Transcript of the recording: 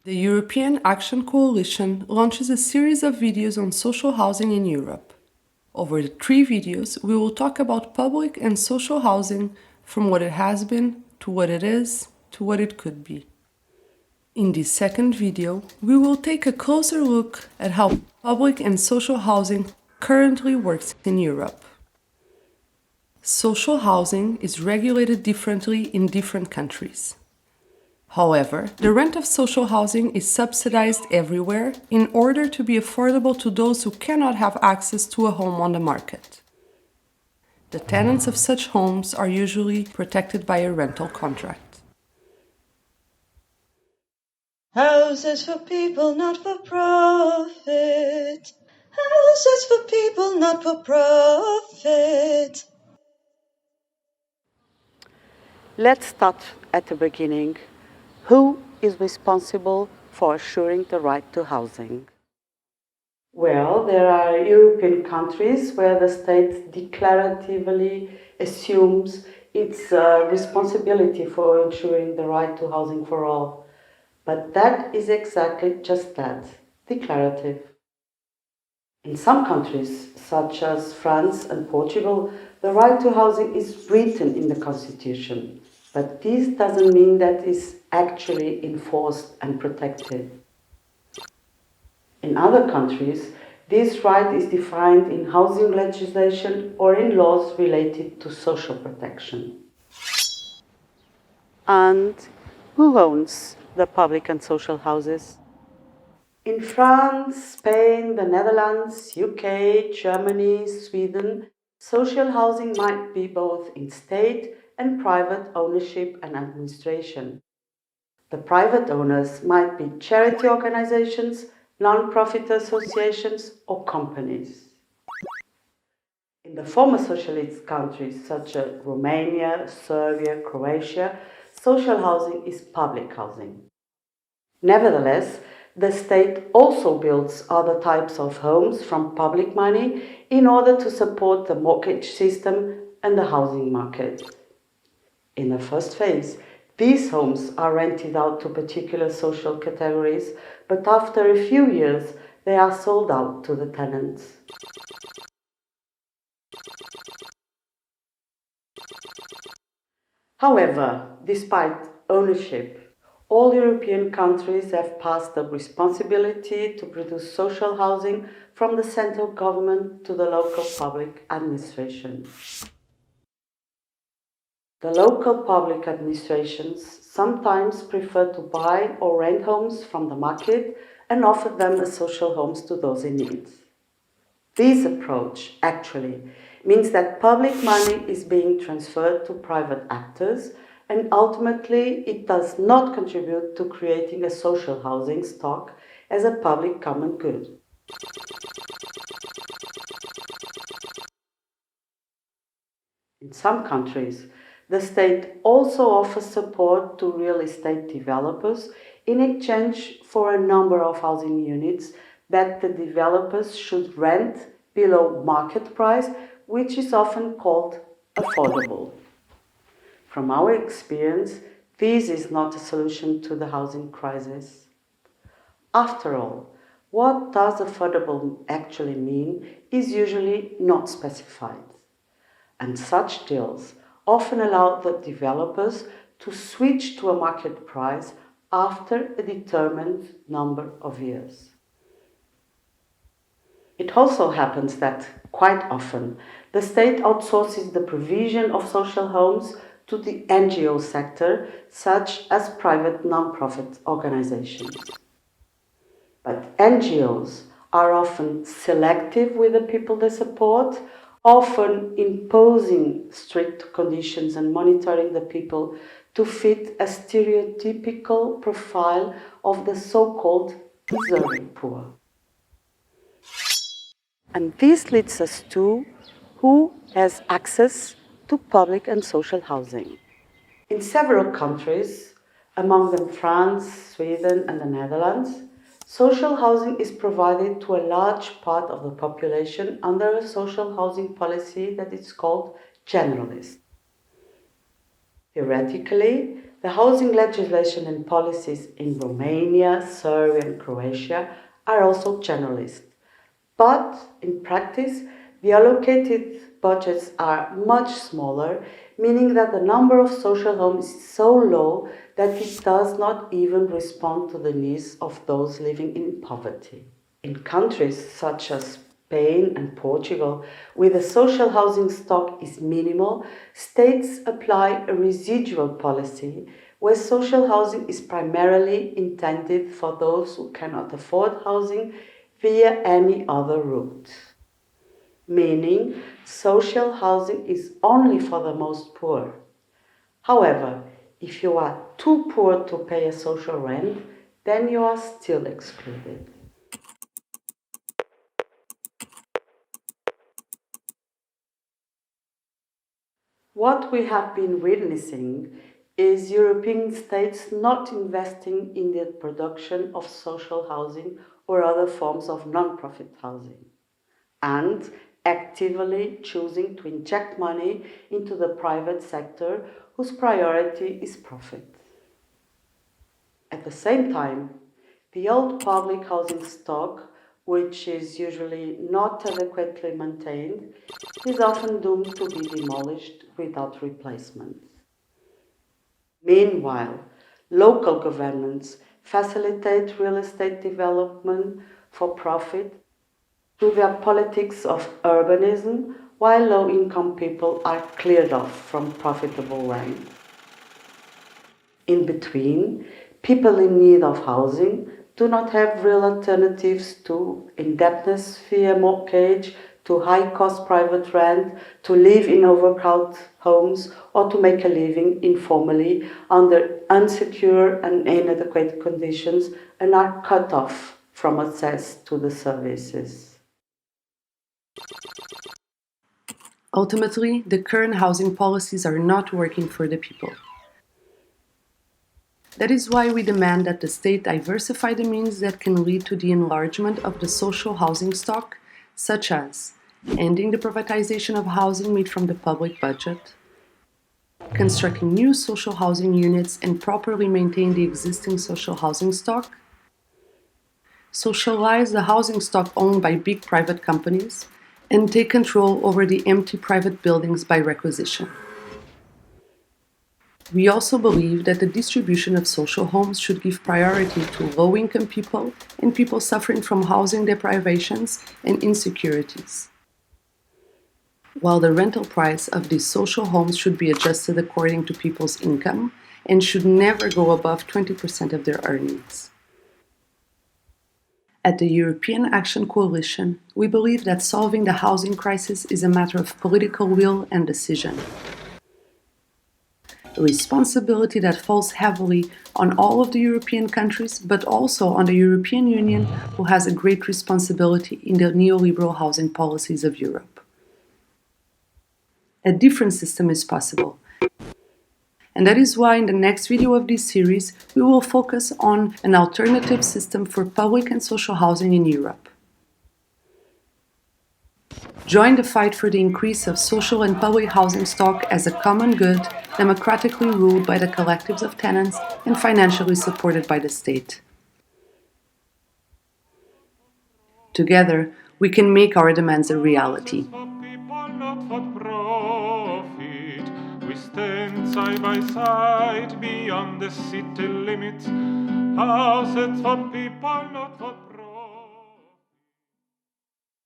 The European Action Coalition launches a series of videos on social housing in Europe. Over the 3 videos, we will talk about public and social housing from what it has been, to what it is, to what it could be. In this second video, we will take a closer look at how public and social housing currently works in Europe. Social housing is regulated differently in different countries. However, the rent of social housing is subsidized everywhere in order to be affordable to those who cannot have access to a home on the market. The tenants of such homes are usually protected by a rental contract. Houses for people, not for profit. Houses for people, not for profit. Let's start at the beginning. Who is responsible for assuring the right to housing? Well, there are European countries where the state declaratively assumes its responsibility for ensuring the right to housing for all. But that is exactly just that, declarative. In some countries, such as France and Portugal, the right to housing is written in the constitution, but this doesn't mean that it's actually enforced and protected. In other countries, this right is defined in housing legislation or in laws related to social protection. And who owns the public and social houses? In France, Spain, the Netherlands, UK, Germany, Sweden, social housing might be both in state and private ownership and administration. The private owners might be charity organizations, non-profit associations, or companies. In the former socialist countries such as Romania, Serbia, Croatia, social housing is public housing. Nevertheless, the state also builds other types of homes from public money in order to support the mortgage system and the housing market. In the first phase, these homes are rented out to particular social categories, but after a few years, they are sold out to the tenants. However, despite ownership, all European countries have passed the responsibility to produce social housing from the central government to the local public administration. The local public administrations sometimes prefer to buy or rent homes from the market and offer them as social homes to those in need. This approach actually means that public money is being transferred to private actors, and ultimately it does not contribute to creating a social housing stock as a public common good. In some countries, the state also offers support to real estate developers in exchange for a number of housing units that the developers should rent below market price, which is often called affordable. From our experience, this is not a solution to the housing crisis. After all, what does affordable actually mean is usually not specified. And such deals often allow the developers to switch to a market price after a determined number of years. It also happens that, quite often, the state outsources the provision of social homes to the NGO sector, such as private non-profit organizations. But NGOs are often selective with the people they support, often imposing strict conditions and monitoring the people to fit a stereotypical profile of the so-called deserving poor. And this leads us to who has access to public and social housing. In several countries, among them France, Sweden, and the Netherlands, social housing is provided to a large part of the population under a social housing policy that is called generalist. Theoretically, The housing legislation and policies in Romania, Serbia, and Croatia are also generalist. But in practice, the allocated budgets are much smaller, meaning that the number of social homes is so low that it does not even respond to the needs of those living in poverty. In countries such as Spain and Portugal, where the social housing stock is minimal, states apply a residual policy where social housing is primarily intended for those who cannot afford housing via any other route. Meaning, social housing is only for the most poor. However, if you are too poor to pay a social rent, then you are still excluded. What we have been witnessing is European states not investing in the production of social housing or other forms of non-profit housing, and actively choosing to inject money into the private sector whose priority is profit. At the same time, the old public housing stock, which is usually not adequately maintained, is often doomed to be demolished without replacement. Meanwhile, local governments facilitate real estate development for profit through their politics of urbanism, while low-income people are cleared off from profitable rent. In between, people in need of housing do not have real alternatives to indebtedness via mortgage, to high-cost private rent, to live in overcrowded homes, or to make a living informally under unsecure and inadequate conditions, and are cut off from access to the services. Ultimately, the current housing policies are not working for the people. That is why we demand that the state diversify the means that can lead to the enlargement of the social housing stock, such as ending the privatization of housing made from the public budget, constructing new social housing units and properly maintain the existing social housing stock, socialize the housing stock owned by big private companies, and take control over the empty private buildings by requisition. We also believe that the distribution of social homes should give priority to low-income people and people suffering from housing deprivations and insecurities, while the rental price of these social homes should be adjusted according to people's income and should never go above 20% of their earnings. At the European Action Coalition, we believe that solving the housing crisis is a matter of political will and decision, a responsibility that falls heavily on all of the European countries, but also on the European Union, who has a great responsibility in the neoliberal housing policies of Europe. A different system is possible, and that is why in the next video of this series, we will focus on an alternative system for public and social housing in Europe. Join the fight for the increase of social and public housing stock as a common good, democratically ruled by the collectives of tenants and financially supported by the state. Together, we can make our demands a reality. We stand side by side beyond the city limits. Houses for people, not for